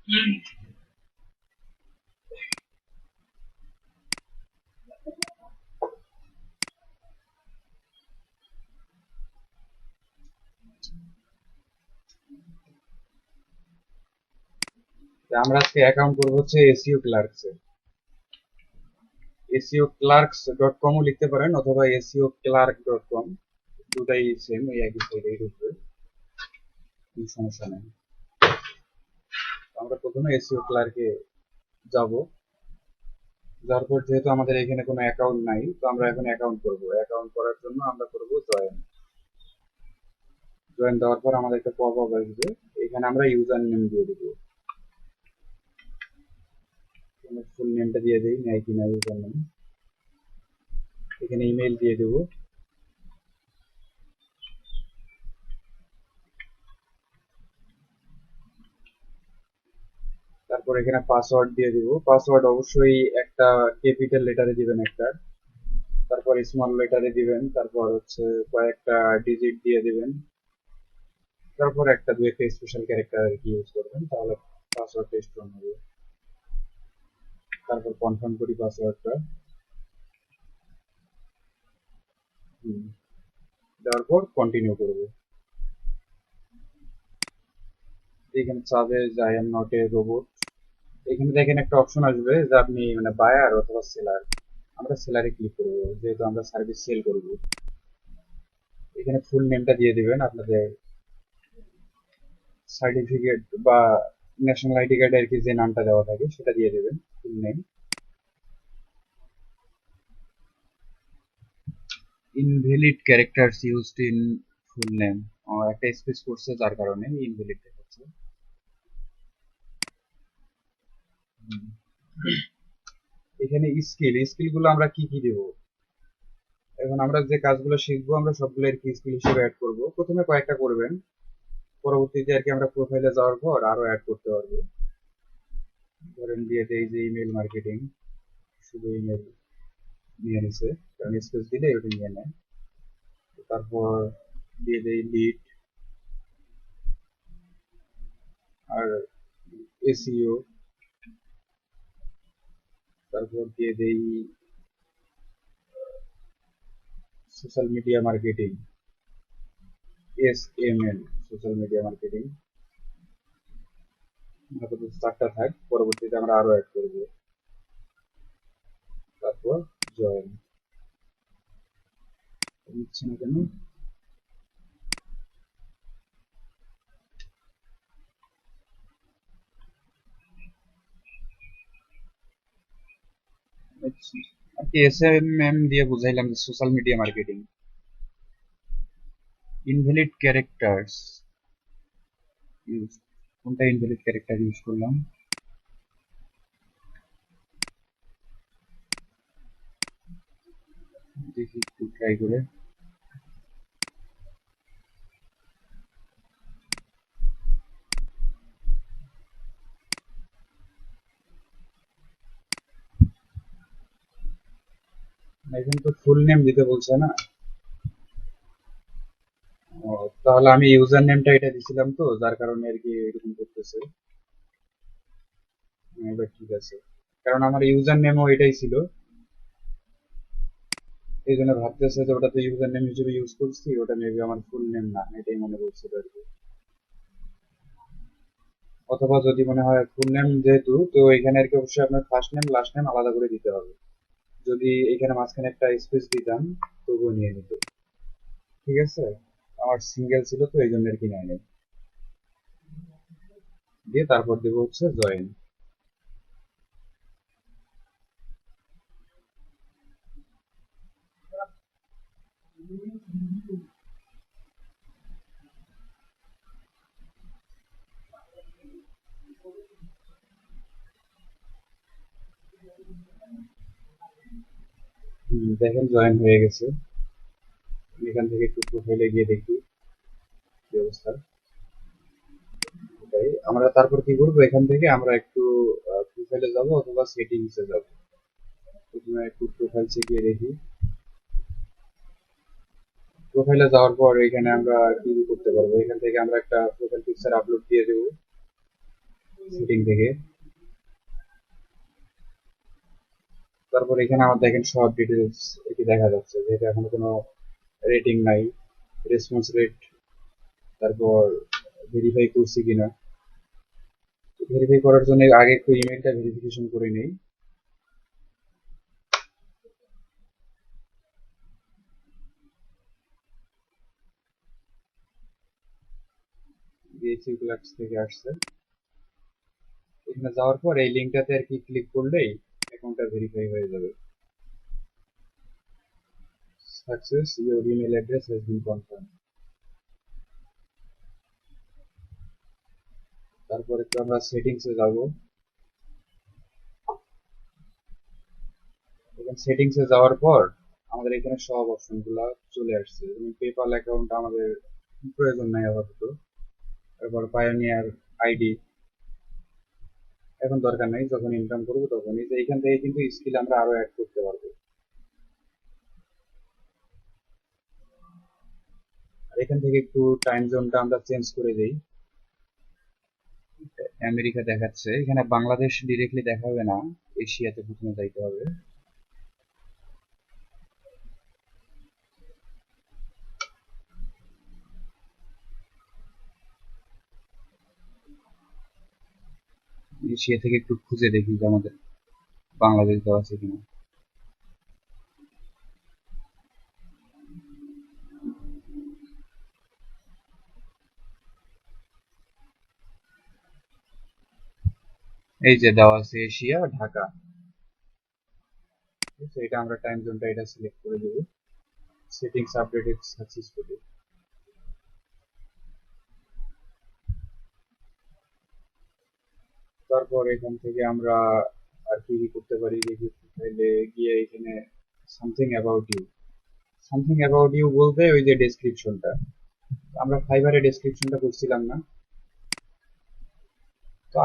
আমরা আজকে অ্যাকাউন্ট করবো হচ্ছে এসইও ক্লার্কস এ। SEOclerks.com ও লিখতে পারেন অথবা SEOclerk.com, দুটাই সেম, এই একই সাইডেই ঢুকবে, কোনো সমস্যা নেই। আমরা প্রথমে এসইও ক্লার্কে যাব। যার পর যেহেতু আমাদের এখানে কোনো অ্যাকাউন্ট নাই, তো আমরা এখন অ্যাকাউন্ট করব। অ্যাকাউন্ট করার জন্য আমরা করব জয়েন। জয়েন দেওয়ার পর আমাদের একটা পপ আপ আসবে, এখানে আমরা ইউজার নেম দিয়ে দিব। ফুল নেমটা দিয়ে দিই, নেয় কিনা ইউজার নেম। এখানে ইমেল দিয়ে দেবো। তারপর এখানে পাসওয়ার্ড দিয়ে দিব। পাসওয়ার্ড অবশ্যই একটা ক্যাপিটাল লেটারে দিবেন একটা, তারপর স্মল লেটারে দিবেন, তারপর হচ্ছে কয়েকটা ডিজিট দিয়ে দিবেন, তারপর একটা দু একটা স্পেশাল ক্যারেক্টার আর কি ইউজ করবেন, তাহলে পাসওয়ার্ডটা স্ট্রং হবে। তারপর কনফার্ম করি পাসওয়ার্ডটা। দেওয়ার পর কন্টিনিউ করব। এখানে চাবে যে I am not a robot. এখানে দেখেন একটা অপশন আসবে যে আপনি মানে বায়ার অথবা সেলার। আমরা সেলারে ক্লিক করবো যেহেতু আমরা সার্ভিস সেল করব। এখানে ফুল নেমটা দিয়ে দিবেন, আপনাদের সার্টিফিকেট বা ন্যাশনাল আইডি কার্ডে আর কি যে নামটা দেওয়া থাকে সেটা দিয়ে দেবেন, full name. Invalid characters used in full name, একটা স্পেস করছে যার কারণে ইনভ্যালিড দেখাচ্ছে। এখানে স্কিল গুলো আমরা কি কি দেব। এখন আমরা যে কাজগুলো শিখবো আমরা সবগুলো আর কি স্কিল হিসেবে অ্যাড করব। প্রথমে কয়েকটা করবেন, পরবর্তীতে আর কি আমরা প্রোফাইলে যাওয়ার পর আরো অ্যাড করতে পারবো। ধরেন দিয়ে দেই যে ইমেল মার্কেটিং, শুধু ইমেল নিয়ে নিছে, কারণ স্পেস দিলে ওটা নিয়ে নেয়। তারপর দিয়ে দেই লিড আর এসইও। তারপর দিয়ে দেই social media marketing, SMM, social media marketing. আপাতত 4টা থাক, পরবর্তীতে আমরা আরো অ্যাড করব। তারপর জয়েন। নিচ্ছে না কেন? আর কি SMM দিয়ে বুঝাইলাম যে social media marketing. Invalid characters use, কোনটা ইনভ্যালিড ক্যারেক্টার ইউজ করলাম? দেখি একটু ট্রাই করে। এখানে তো ফুল নেম দিতে বলছে না। ও, তাহলে আমি ইউজার নেমটা এটা দিছিলাম তো, যার কারণে আর কি এরকম করতেছে। এবার ঠিক আছে, কারণ আমার ইউজার নেমও এটাই ছিল, এই জন্য ভাবতেছে যে ওটা তো ইউজার নেম হিসেবে ইউজ করছি, ওটা মেবি আমার ফুল নেম না, এটাই মনে করছিল আর কি। অথবা যদি মনে হয় ফুল নেম যেহেতু, তো এখানে আর কি অবশ্যই আপনার ফার্স্ট নেম লাস্ট নেম আলাদা করে দিতে হবে। যদি এখানে মাঝখানে একটা স্পেস দিতাম তবুও নিয়ে নিত। ঠিক আছে, আমার সিঙ্গেল ছিল তো এই জন্য আর কি নেয় নাই। দিয়ে তারপর দেবো হচ্ছে জয়েন। দেখেন জয়েন হয়ে গেছে। এখান থেকে একটু প্রোফাইলে গিয়ে দেখি কি অবস্থা। এটাই আমরা তারপর কি করবো, এখান থেকে আমরা একটু প্রোফাইলে যাব অথবা সেটিংসে যাব। প্রথমে একটু প্রোফাইলসে গিয়ে দেখি। প্রোফাইলে যাওয়ার পর এখানে আমরা কি করতে পারবো, এখান থেকে আমরা একটা প্রোফাইল পিকচার আপলোড দিয়ে দেবো। সেটিং থেকে। তারপর এখানে আমার দেখেন সব ডিটেলস এটি দেখা যাচ্ছে, যেহেতু এখনো কোনো রেটিং নাই, রেসপন্স রেট, তারপর ভেরিফাই করছি কিনা। ভেরিফাই করার জন্য আগে একটু ইমেলটা ভেরিফিকেশন করে নেই। Seoclerk থেকে আসছে। এখানে যাওয়ার পর এই লিঙ্কটাতে আর কি ক্লিক করলেই অ্যাকাউন্টটা ভেরিফাই হয়ে যাবে। Success, your email address has been confirm. তারপর একটু আমরা সেটিংসে যাব। এখানে সেটিংসে যাওয়ার পর আমাদের এখানে সব অপশনগুলো চলে আসছে, যেমন পেপাল অ্যাকাউন্ট আমাদের প্রয়োজন নাই আপাতত। তারপর পায়োনিয়ার আইডি এখন দরকার নাই, যখন ইনকাম করবো তখনই। যে এখান থেকে কিন্তু স্কিল আমরা আরো অ্যাড করতে পারবো। আর এখান থেকে একটু টাইম জোনটা আমরা চেঞ্জ করে দেই। আমেরিকা দেখাচ্ছে, এখানে বাংলাদেশ ডিরেক্টলি দেখাবে না, এশিয়াতে প্রথমে যাইতে হবে। এশিয়া থেকে একটু খুঁজে দেখি যে আমাদের বাংলাদেশ দেওয়া আছে কিনা। এই যে দেওয়া আছে এশিয়া, ঢাকা। ঠিক আছে, এটা আমরা টাইম জোনটা এটা সিলেক্ট করে দেবো। Settings updated successfully. তারপর এখান থেকে আমরা আর কি কি করতে পারি, দেখি প্রোফাইলে গিয়ে এখানে something about you. Something about you বলতে ওই যে ডেসক্রিপশনটা, আমরা ফাইবারে ডেসক্রিপশনটা করছিলাম না। তো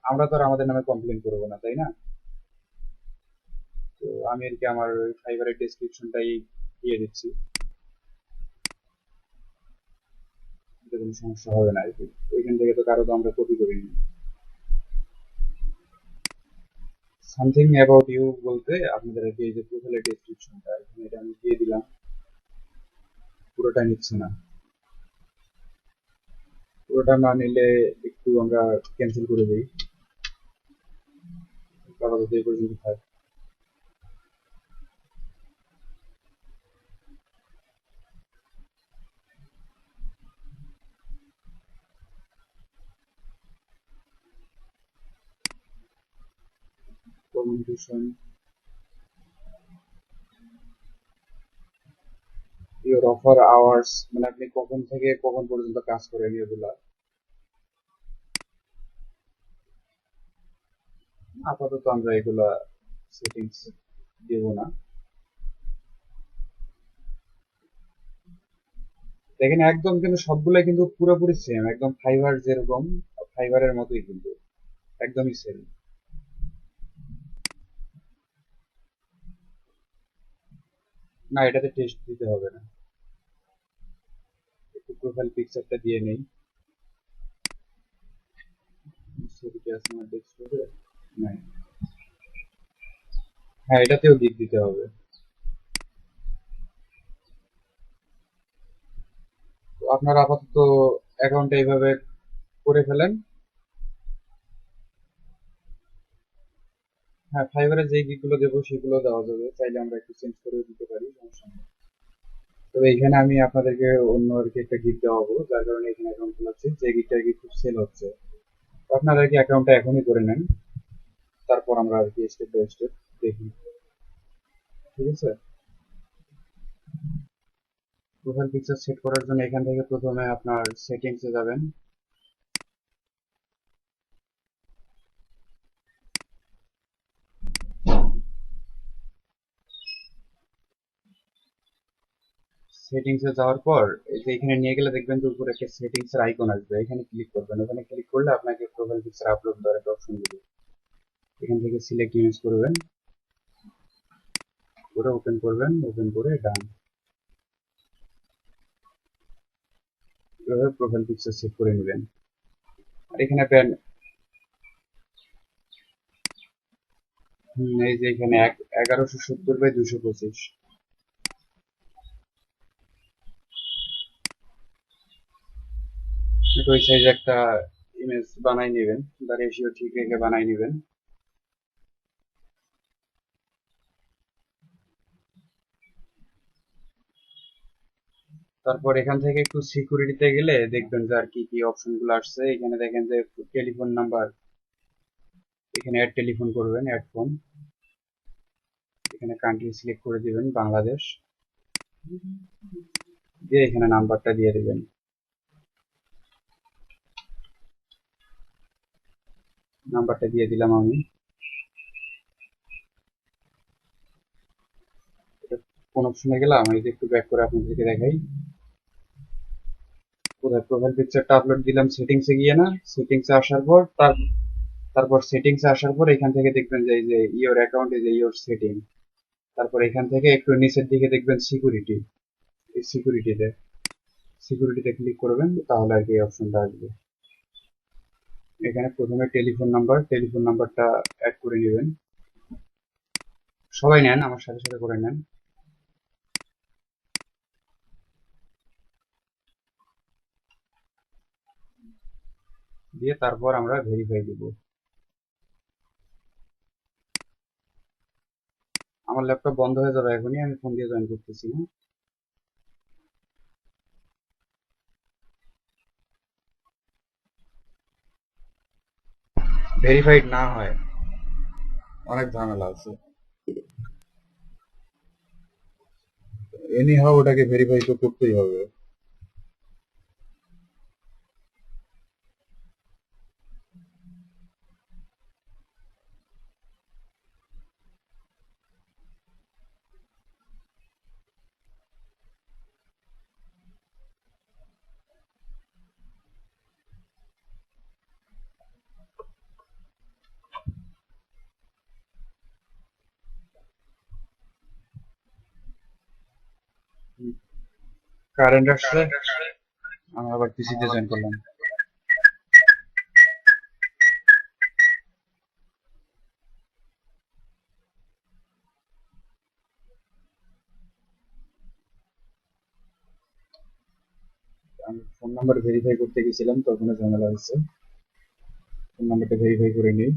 আমরা তো আর আমাদের নামে কমপ্লেন করবো না, তাই না? তো আমি আর কি আমার ফাইবারের ডেসক্রিপশনটাই দিয়ে দিচ্ছি, এতে কোনো সমস্যা হবে না আর কি। ওইখান থেকে তো কারো তো আমরা কপি করিনি। সামথিং অ্যাবাউট ইউ বলতে আপনাদের আর কি এই যে প্রোফাইলের ডেসক্রিপশনটা এখানে এটা আমি দিয়ে দিলাম, পুরোটা নিচ্ছে না। পুরোটা না নিলে একটু আমরা ক্যান্সেল করে দিই, আপাতত এই পর্যন্ত থাক। কমিউনিকেশন, ইওর অফার আওয়ার্স, মানে আপনি কখন থেকে কখন পর্যন্ত কাজ করেন এগুলা। আপাতত আমরা এগুলা সেটিংস দেব না। দেখেন একদম কিন্তু সবগুলাই কিন্তু পুরোপুরি সেম, একদম ফাইবার যেরকম, ফাইবারের মতোই কিন্তু একদমই সেম। না, এটাতে টেস্ট দিতে হবে না। একটু প্রোফাইল পিকচারটা দিয়ে নেই। ছবিটা আছে আমার ডেস্কটপে। নাই, হ্যাঁ এটাতেও গিফট দিতে হবে। তো আপনারা আপাতত অ্যাকাউন্টটা এইভাবে করে ফেলেন। হ্যাঁ, ফাইবারে যে গিফটগুলো দেবো সেগুলো দেওয়া যাবে, চাইলে আমরা একটু চেঞ্জ করে দিতে পারি, সমস্যা নেই। তবে এখানে আমি আপনাদেরকে অন্য আর কি একটা গিফট দেওয়াবো, যার কারণে এখানে অ্যাকাউন্ট খোলাচ্ছি, যে গিফটটা আর কি খুব সেল হচ্ছে। তো আপনারা আর কি অ্যাকাউন্টটা এখনই করে নেন, তারপর আমরা আর কি স্টেপ বাই স্টেপ দেখি। ঠিক আছে, প্রোফাইল পিকচার সেট করার জন্য এখান থেকে প্রথমে আপনার সেটিংসে যাবেন। সেটিংসে যাওয়ার পর এই যে এখানে নিয়ে গেলে দেখবেন যে উপরে একটা সেটিংস এর আইকন আসবে, এখানে ক্লিক করবেন। ওখানে ক্লিক করলে আপনাকে প্রোফাইল পিকচার আপলোড দেওয়ার একটা অপশন দিবে। এখান থেকে সিলেক্ট ইমেজ করবেন, করে ওপেন করবেন, ওপেন করে ডান। এভাবে প্রোফাইল পিকচার সেট করে নেবেন। আর এখানে এই যে এখানে 1170/225। ওই সাইজে একটা ইমেজ বানাই নেবেন, বা রেশিও ঠিক রেখে বানাই নেবেন। তারপর এখান থেকে একটু সিকিউরিটিতে গেলে দেখবেন যে আর কি কি অপশন গুলো আসছে। এখানে দেখেন যে টেলিফোন নাম্বার, এখানে অ্যাড টেলিফোন করবেন, অ্যাড ফোন। এখানে কান্ট্রি সিলেক্ট করে দিবেন বাংলাদেশ, দিয়ে এখানে নাম্বারটা দিয়ে দিবেন। নাম্বারটা দিয়ে দিলাম আমি। কোন অপশনে গেলাম, এই যে একটু ব্যাক করে আপনাদেরকে দেখাই। কোথায় প্রোফাইল পিকচারটা আপলোড দিলাম, সেটিংসে গিয়ে না, সেটিংসে আসার পর তারপর সেটিংসে আসার পর এখান থেকে দেখবেন যে এই যে ইওর অ্যাকাউন্ট, এই যে ইওর সেটিং। তারপর এখান থেকে একটু নিচের দিকে দেখবেন সিকিউরিটি, এই সিকিউরিটিতে ক্লিক করবেন, তাহলে আর কি এই অপশনটা আসবে। এখানে প্রথমে টেলিফোন নাম্বারটা অ্যাড করে নেবেন। সবাই নেন, আমার সাথে সাথে করে নেন। দিয়ে তারপর আমরা ভেরিফাই দিব। আমার ল্যাপটপ বন্ধ হয়ে যাবে এখনই, আমি ফোন দিয়ে জয়েন করতেছি না। ভেরিফাইড না হয় অনেক ঝামেলা আছে। এনি হাউ ওটাকে ভেরিফাই তো করতেই হবে। কারেন্ট আসছে, আমি আবার পিসিতে জয়েন করলাম। আমি ফোন নাম্বার ভেরিফাই করতে গেছিলাম, তখন ঝামেলা হয়েছে। ফোন নাম্বারটা ভেরিফাই করে নিই।